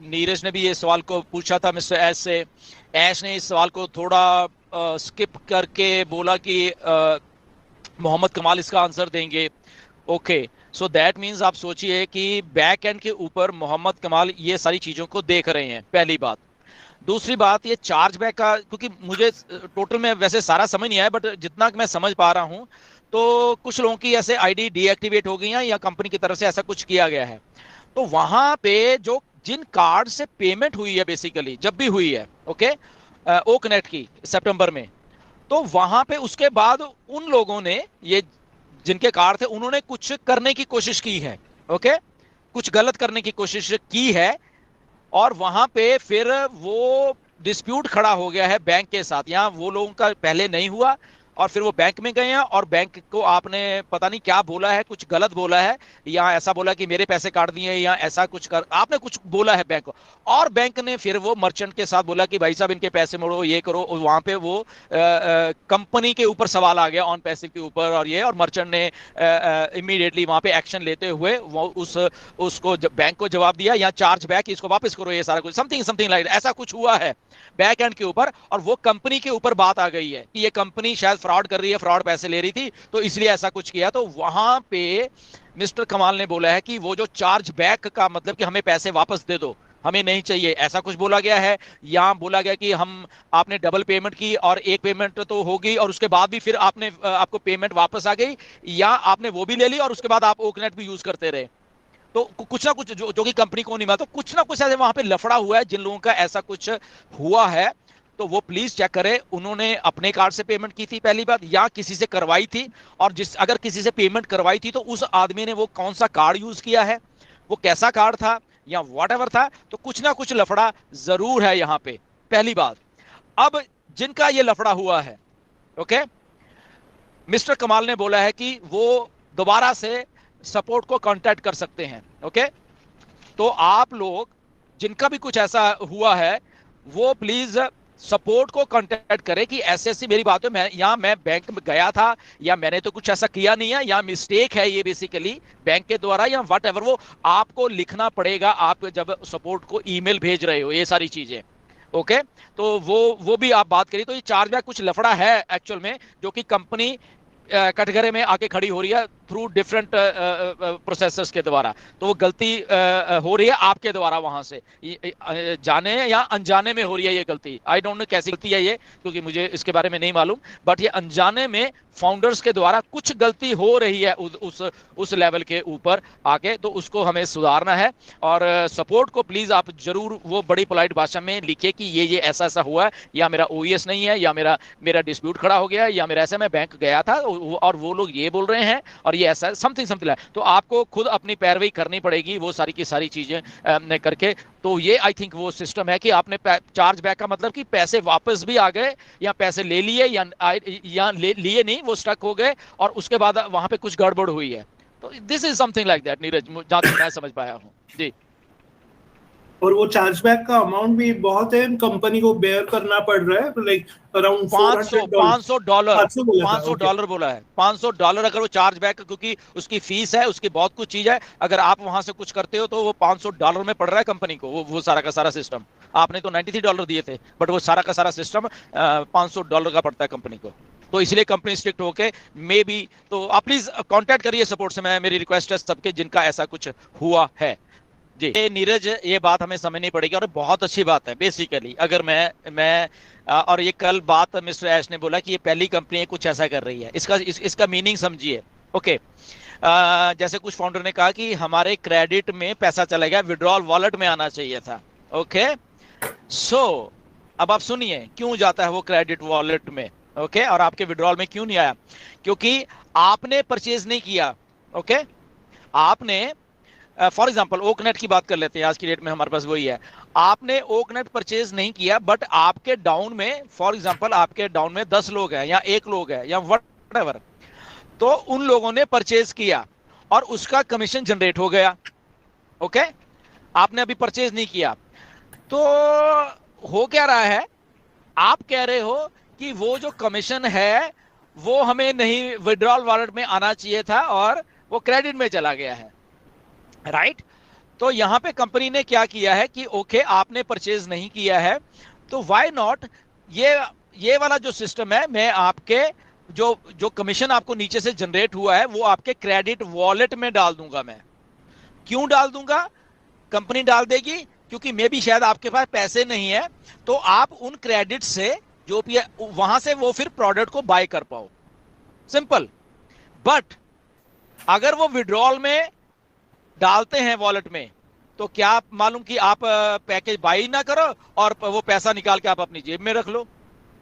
नीरज ने भी ये सवाल को पूछा था मिस्टर ऐश से। ऐश ने इस सवाल को थोड़ा स्किप करके बोला कि मोहम्मद कमाल इसका आंसर देंगे। ओके, सो दैट मीन्स आप सोचिए कि बैक एंड के ऊपर मोहम्मद कमाल ये सारी चीजों को देख रहे हैं, पहली बात। दूसरी बात, ये चार्ज बैक का, क्योंकि मुझे टोटल में वैसे सारा समझ नहीं आया, बट जितना मैं समझ पा रहा हूं तो कुछ लोगों की ऐसे आईडी डीएक्टिवेट हो गई हैं या कंपनी की तरफ से ऐसा कुछ किया गया है। तो वहां पे जो जिन कार्ड से पेमेंट हुई है, बेसिकली जब भी हुई है, ओके, ओकनेट की सितंबर में, तो वहां पे उसके बाद उन लोगों ने, ये जिनके कार्ड थे, उन्होंने कुछ करने की कोशिश की है। ओके, कुछ गलत करने की कोशिश की है, और वहां पे फिर वो डिस्प्यूट खड़ा हो गया है बैंक के साथ। यहाँ वो लोगों का पहले नहीं हुआ, और फिर वो बैंक में गए हैं, और बैंक को आपने पता नहीं क्या बोला है, कुछ गलत बोला है, या ऐसा बोला कि मेरे पैसे काट दिए, या ऐसा कुछ कर आपने कुछ बोला है बैंक को, और बैंक ने फिर वो मर्चेंट के साथ बोला कि भाई साहब इनके पैसे मोड़ो, ये करो। और वहां पे वो कंपनी के ऊपर सवाल आ गया, ऑन पैसिव के ऊपर, और ये, और मर्चेंट ने इमीडिएटली वहां पे एक्शन लेते हुए वो उसको बैंक को जवाब दिया, या चार्ज बैक, इसको वापस करो, ये सारा कुछ समथिंग समथिंग लाइक ऐसा कुछ हुआ है बैक एंड के ऊपर। और वो कंपनी के ऊपर बात आ गई है कि ये कंपनी शायद फ्रॉड कर रही है, फ्रॉड पैसे ले रही थी, तो इसलिए ऐसा कुछ किया। तो वहां पे मिस्टर कमाल ने बोला है कि वो जो चार्ज बैक का मतलब कि हमें पैसे वापस दे दो, हमें नहीं चाहिए, ऐसा कुछ बोला गया है। या बोला गया कि हम, आपने डबल पेमेंट की और एक पेमेंट तो होगी, और उसके बाद भी फिर आपको पेमेंट वापस आ गई, या आपने वो भी ले ली और उसके बाद आप ओकनेट भी यूज करते रहे। तो कुछ ना कुछ जो कि कंपनी को नहीं मिला, तो कुछ ना कुछ ऐसे वहां पे लफड़ा हुआ है। जिन लोगों का ऐसा कुछ हुआ है तो वो प्लीज चेक करें, उन्होंने अपने कार्ड से पेमेंट की थी, पहली बात, या किसी से करवाई थी, और अगर किसी से पेमेंट करवाई थी तो उस आदमी ने वो कौन सा कार्ड यूज किया है, वो कैसा कार्ड था, या वॉट था। तो कुछ ना कुछ लफड़ा जरूर है यहाँ पे, पहली बात। अब जिनका ये लफड़ा हुआ है, ओके, मिस्टर कमाल ने बोला है कि वो दोबारा से सपोर्ट को कांटेक्ट कर सकते हैं। ओके, तो आप लोग जिनका भी कुछ ऐसा हुआ है वो प्लीज सपोर्ट को कांटेक्ट करें कि ऐसे ऐसी मेरी बात है, मैं बैंक में गया था, या मैंने तो कुछ ऐसा किया नहीं है, या मिस्टेक है ये बेसिकली बैंक के द्वारा, या वट एवर, वो आपको लिखना पड़ेगा आप जब सपोर्ट को ईमेल भेज रहे हो, ये सारी चीजें। ओके, तो वो भी आप बात करिए। तो ये चार्जबैक कुछ लफड़ा है एक्चुअल में, जो कि कंपनी कटघरे में आके खड़ी हो रही है थ्रू डिफरेंट प्रोसेसर्स के द्वारा। तो वो गलती हो रही है आपके द्वारा, वहां से जाने या अनजाने में हो रही है ये गलती। आई डोंट नो कैसी गलती है ये, क्योंकि मुझे इसके बारे में नहीं मालूम, बट ये अनजाने में फाउंडर्स के द्वारा कुछ गलती हो रही है उस लेवल के ऊपर आके, तो उसको हमें सुधारना है। और सपोर्ट को प्लीज आप जरूर वो बड़ी पोलाइट भाषा में लिखिए कि ये ऐसा ऐसा हुआ है, या मेरा ओईएस नहीं है, या मेरा डिस्प्यूट खड़ा हो गया है, या मेरा ऐसे मैं बैंक गया था और वो लोग ये बोल रहे हैं, और ये ऐसा समथिंग समथिंग। तो आपको खुद अपनी पैरवी करनी पड़ेगी वो सारी की सारी चीजें करके। तो ये आई थिंक वो सिस्टम है कि आपने चार्ज बैक का मतलब कि पैसे वापस भी आ गए, या पैसे ले लिए, या लिए नहीं, वो स्टक हो गए, और उसके बाद वहां पे कुछ गड़बड़ हुई है। तो this is something like that, Neeraj, जहां तक मैं समझ पाया हूं जी। और वो चार्जबैक का अमाउंट भी बहुत है, कंपनी को बेयर करना पड़ रहा है, लाइक अराउंड $500 $500 बोला है, $500 अगर वो चार्ज बैक, क्योंकि उसकी फीस है, उसकी बहुत कुछ चीज है। अगर आप वहां से कुछ करते हो तो वो $500 में पड़ रहा है कंपनी को, वो सारा का सारा सिस्टम। आपने तो $93 दिए थे, बट वो सारा का सारा सिस्टम $500 का पड़ता है कंपनी को। तो इसलिए कंपनी स्ट्रिक्ट होके मे बी, तो आप प्लीज कांटेक्ट करिए सपोर्ट से, मेरी रिक्वेस्ट है सबके जिनका ऐसा कुछ हुआ है जी। नीरज, ये बात हमें समझनी पड़ेगी, और बहुत अच्छी बात है बेसिकली। अगर मैं और ये कल बात मिस्टर ऐश ने बोला कि ये पहली कंपनी है कुछ ऐसा कर रही है, इसका मीनिंग समझिए। ओके, जैसे कुछ फाउंडर ने कहा कि हमारे क्रेडिट में पैसा चला गया, विड्रॉल वॉलेट में आना चाहिए था। ओके, सो अब आप सुनिए क्यों जाता है वो क्रेडिट वॉलेट में। ओके, और आपके विड्रॉल में क्यों नहीं आया? क्योंकि आपने परचेज नहीं किया। ओके, आपने फॉर एग्जांपल ओकनेट की बात कर लेते हैं, आज की डेट में हमारे पास वही है। आपने ओकनेट परचेज नहीं किया, बट आपके डाउन में, फॉर एग्जांपल आपके डाउन में 10 लोग हैं, या 1 लोग है, या व्हाटएवर, तो उन लोगों ने परचेज किया और उसका कमीशन जनरेट हो गया। ओके, आपने अभी परचेज नहीं किया, तो हो क्या रहा है, आप कह रहे हो कि वो जो कमीशन है वो हमें नहीं, विड्रॉल वॉलेट में आना चाहिए था, और वो क्रेडिट में चला गया है, राइट? तो यहां पे कंपनी ने क्या किया है कि ओके आपने परचेज नहीं किया है तो व्हाई नॉट, ये वाला जो सिस्टम है मैं आपके जो जो कमीशन आपको नीचे से जनरेट हुआ है वो आपके क्रेडिट वॉलेट में डाल दूंगा। मैं क्यों डाल दूंगा, कंपनी डाल देगी क्योंकि मे भी शायद आपके पास पैसे नहीं है, तो आप उन क्रेडिट से जो भी है वहां से वो फिर प्रोडक्ट को बाय कर पाओ, सिंपल। बट अगर वो विड्रॉल में डालते हैं वॉलेट में तो क्या आप मालूम कि आप पैकेज बाई ना करो और वो पैसा निकाल के आप अपनी जेब में रख लो,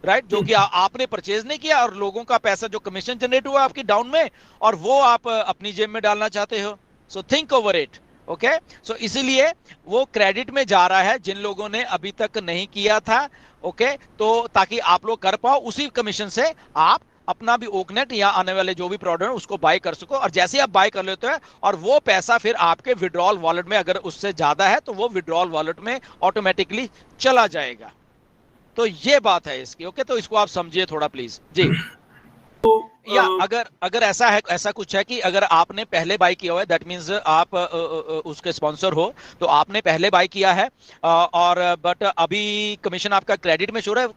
राइट? जो कि आपने परचेज नहीं किया और लोगों का पैसा जो कमीशन जनरेट हुआ आपकी डाउन में और वो आप अपनी जेब में डालना चाहते हो। So think over it, okay? So इसीलिए वो क्रेडिट में जा रहा है जिन लोगों ने अभी तक नहीं किया था, ओके? तो ताकि आप लोग कर पाओ, उसी कमीशन से आप अपना भी ओकनेट या आने वाले जो भी प्रोडक्ट है उसको बाय कर सको। और जैसे आप बाय कर लेते हैं और वो पैसा फिर आपके विड्रॉल वॉलेट में अगर उससे ज्यादा है तो वो विड्रॉल वॉलेट में ऑटोमेटिकली चला जाएगा। तो ये बात है इसकी, ओके? तो इसको आप समझिए थोड़ा प्लीज जी। या अगर ऐसा है, ऐसा कुछ है कि अगर आपने पहले बाय किया हुआ है, दैट मींस आप उसके स्पॉन्सर हो तो आपने पहले बाय किया है और बट अभी कमीशन आपका क्रेडिट में शो रहा है,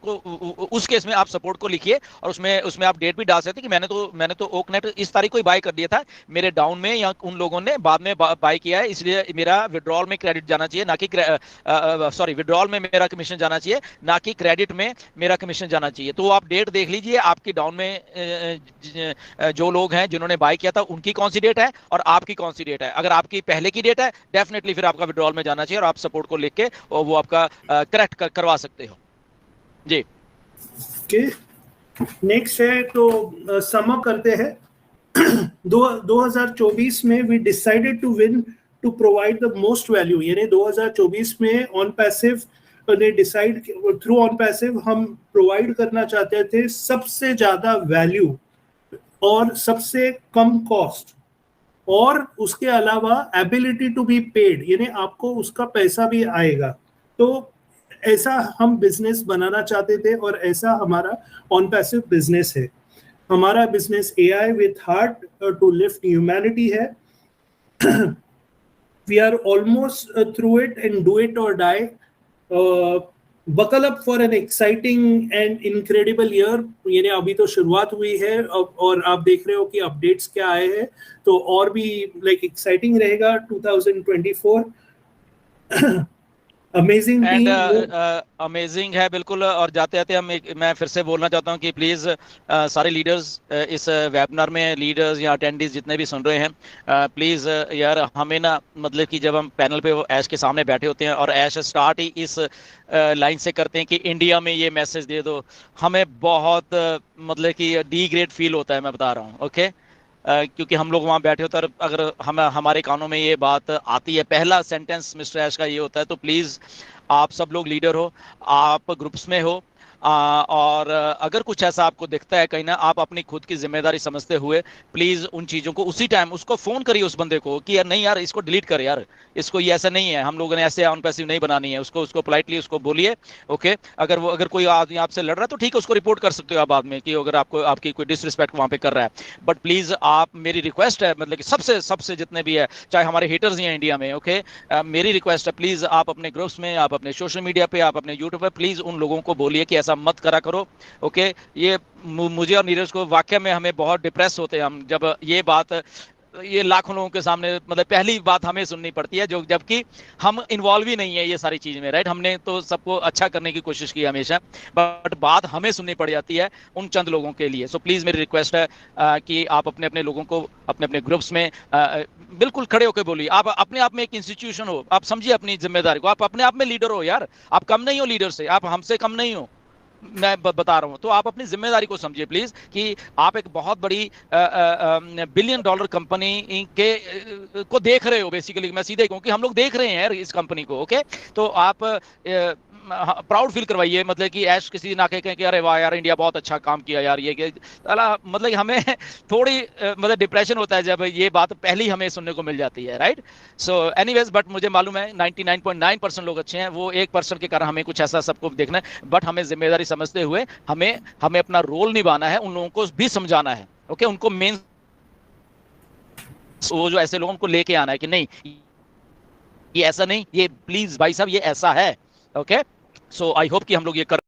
उस केस में आप सपोर्ट को लिखिए और उसमें आप डेट भी डाल सकते हैं कि मैंने तो ओकनेट इस तारीख को ही बाय कर दिया था, मेरे डाउन में या उन लोगों ने बाद में बाय किया है, इसलिए मेरा विड्रॉल में क्रेडिट जाना चाहिए ना कि सॉरी विड्रॉल में मेरा कमीशन जाना चाहिए ना कि क्रेडिट में मेरा कमीशन जाना चाहिए। तो आप डेट देख लीजिए आपकी डाउन में जो लोग हैं जिन्होंने बाय किया था उनकी कौन सी डेट है और आपकी कौन सी डेट है। अगर आपकी पहले की डेट है डेफिनेटली फिर आपका विड्रॉल में जाना चाहिए और आप सपोर्ट को लिख के और वो आपका करेक्ट करवा सकते हो जी। नेक्स्ट है तो सम अप करते हैं। 2024 में we decided to win to provide the most value, यानी 2024 में ऑन पैसिव ने डिसाइड थ्रू ऑन पैसिव हम प्रोवाइड करना चाहते थे सबसे ज्यादा वैल्यू और सबसे कम कॉस्ट, और उसके अलावा एबिलिटी टू बी पेड, यानी आपको उसका पैसा भी आएगा। तो ऐसा हम बिजनेस बनाना चाहते थे और ऐसा हमारा ऑन पैसिव बिजनेस है। हमारा business AI with heart to lift humanity है। We are almost through it and do it or die. Buckle up for an exciting and incredible year, यानी अभी तो शुरुआत हुई है और आप देख रहे हो कि अपडेट्स क्या आए हैं, तो और भी लाइक एक्साइटिंग रहेगा 2024। अमेजिंग एंड अमेजिंग है बिल्कुल। और जाते जाते मैं फिर से बोलना चाहता हूं कि प्लीज सारे लीडर्स इस वेबिनार में, लीडर्स या अटेंडीज जितने भी सुन रहे हैं, प्लीज यार हमें ना मतलब कि जब हम पैनल पे ऐश के सामने बैठे होते हैं और ऐश स्टार्ट ही इस लाइन से करते हैं कि इंडिया में ये मैसेज दे दो, हमें बहुत मतलब कि डी ग्रेड फील होता है, मैं बता रहा हूँ, ओके? क्योंकि हम लोग वहाँ बैठे होते हैं और अगर हमारे कानों में ये बात आती है, पहला सेंटेंस मिस्टर ऐश का ये होता है, तो प्लीज़ आप सब लोग लीडर हो, आप ग्रुप्स में हो, और अगर कुछ ऐसा आपको दिखता है कहीं ना, आप अपनी खुद की जिम्मेदारी समझते हुए प्लीज उन चीजों को उसी टाइम उसको फोन करिए उस बंदे को कि यार नहीं यार इसको डिलीट कर यार, इसको ये ऐसा नहीं है, हम लोगों ने ऐसे ऑन पैसिव नहीं बनानी है, उसको पोलाइटली उसको बोलिए, ओके? अगर कोई आदमी आपसे लड़ रहा है तो ठीक है, उसको रिपोर्ट कर सकते हो आप बाद में कि अगर आपको आपकी कोई डिसरिस्पेक्ट वहां पे कर रहा है। बट प्लीज आप, मेरी रिक्वेस्ट है, मतलब कि सबसे जितने भी है, चाहे हमारे हेटर्स ही हैं इंडिया में, ओके? मेरी रिक्वेस्ट है प्लीज आप अपने ग्रुप्स में, आप अपने सोशल मीडिया पे, आप अपने यूट्यूब पे प्लीज उन लोगों को बोलिए कि ऐसा मत करा करो, ओके? ये मुझे और नीरज को वाकई में हमें बहुत डिप्रेस होते हैं हम जब ये बात, ये लाखों लोगों के सामने मतलब पहली बात हमें सुननी पड़ती है, जो जबकि हम इन्वॉल्व ही नहीं है ये सारी चीज में, राइट? हमने तो सबको अच्छा करने की कोशिश की हमेशा, बट बात हमें सुननी पड़ जाती है उन चंद लोगों के लिए। सो प्लीज मेरी रिक्वेस्ट है कि आप अपने अपने लोगों को अपने अपने ग्रुप्स में बिल्कुल खड़े होकर बोलिए। आप अपने आप में एक इंस्टीट्यूशन हो, आप समझिए अपनी जिम्मेदारी को, आप अपने आप में लीडर हो यार, आप कम नहीं हो लीडर से, आप हमसे कम नहीं हो, मैं बता रहा हूं। तो आप अपनी जिम्मेदारी को समझिए प्लीज कि आप एक बहुत बड़ी $billion कंपनी के को देख रहे हो बेसिकली, मैं सीधे कहूं कि हम लोग देख रहे हैं यार इस कंपनी को, ओके? तो आप प्राउड फील करवाइए, मतलब कि ऐश किसी ना कहें कि अरे वाह यार इंडिया बहुत अच्छा काम किया यार, ये मतलब हमें थोड़ी मतलब डिप्रेशन होता है जब ये बात पहली हमें सुनने को मिल जाती है, राइट? सो एनीवेज, बट मुझे मालूम है 99.9% लोग अच्छे हैं, वो 1% के कारण हमें कुछ ऐसा सबको देखना है, बट हमें जिम्मेदारी समझते हुए हमें अपना रोल निभाना है, उन लोगों को भी समझाना है, ओके? उनको मेन, वो जो ऐसे लोगों को लेके आना है कि नहीं ये ऐसा नहीं, ये प्लीज भाई साहब ये ऐसा है। ओके, सो आई होप कि हम लोग ये कर